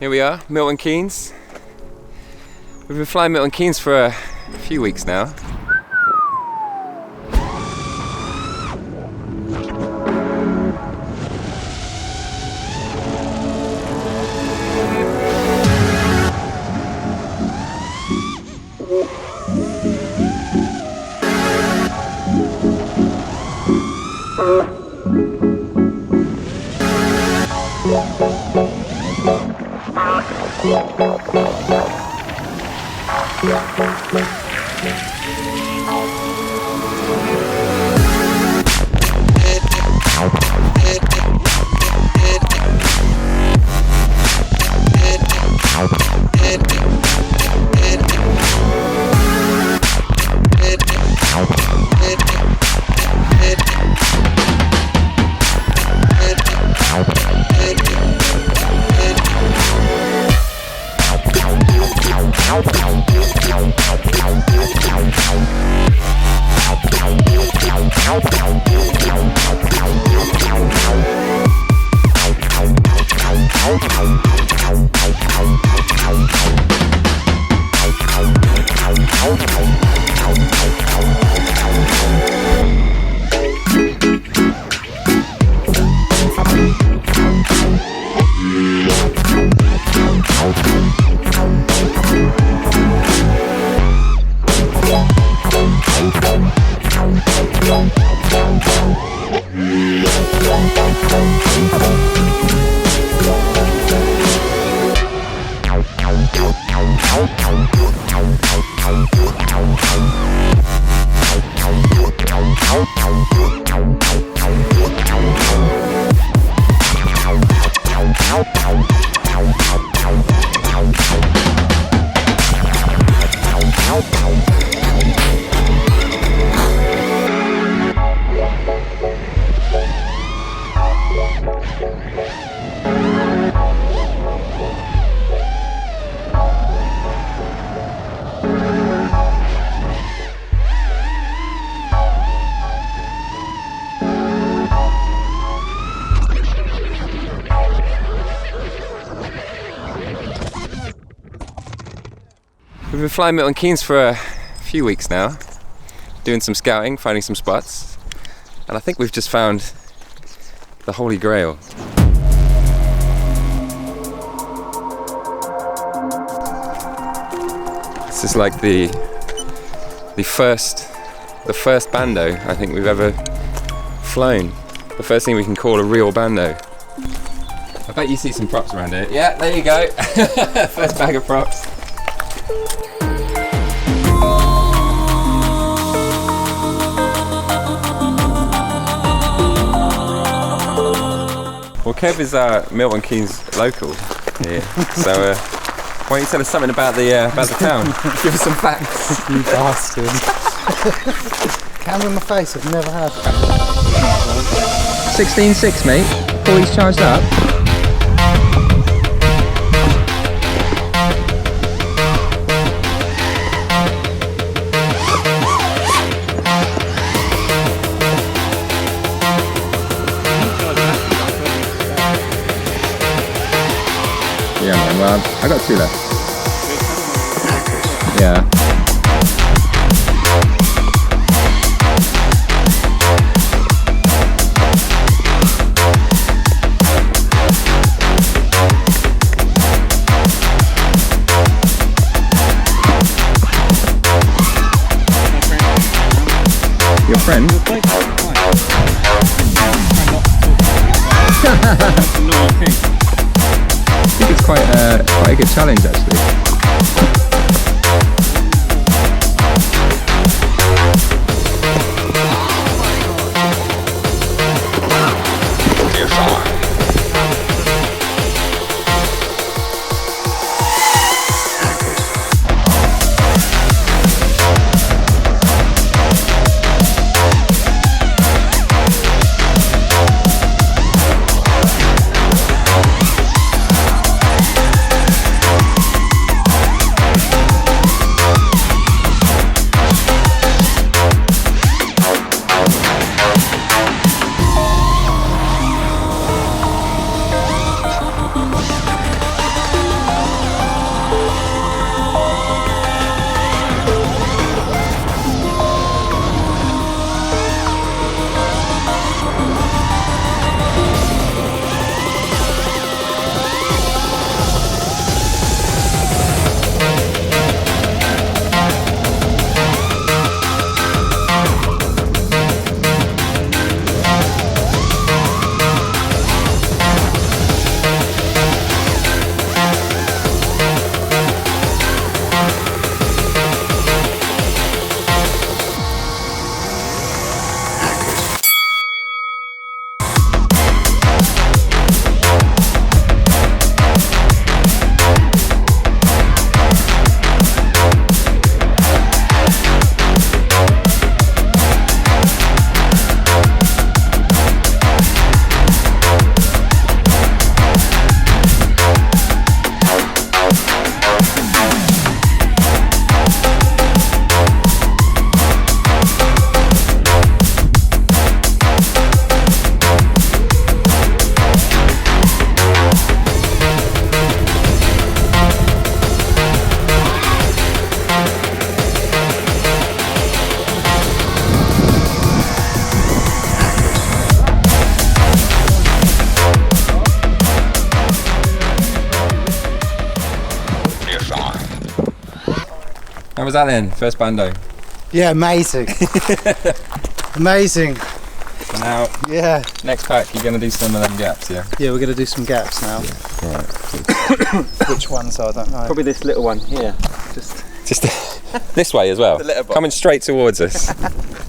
Here we are, Milton Keynes. We've been flying Milton Keynes for a few weeks now. We've been flying Milton Keynes for a few weeks now, doing some scouting, finding some spots, and I think we've just found the Holy Grail. This is like the first Bando I think we've ever flown. The first thing we can call a real Bando. I bet you see some props around here. Yeah, there you go. First bag of props. Well, Kev is our Milton Keynes local here, so why don't you tell us something about the town? Give us some facts. You bastard. Camera in my face, I've never had. 16.6, mate. Fully charged up. Yeah, man. Well, I got 2 left. Yeah. Your friend? I think it's quite a good challenge actually. How was that then? First Bando. Yeah, amazing. Amazing. So now, Yeah. next pack, you're going to do some of them gaps, yeah? Yeah, we're going to do some gaps now. Right. Which ones, I don't know. Probably this little one here. Just this way as well. The litter box. Coming straight towards us.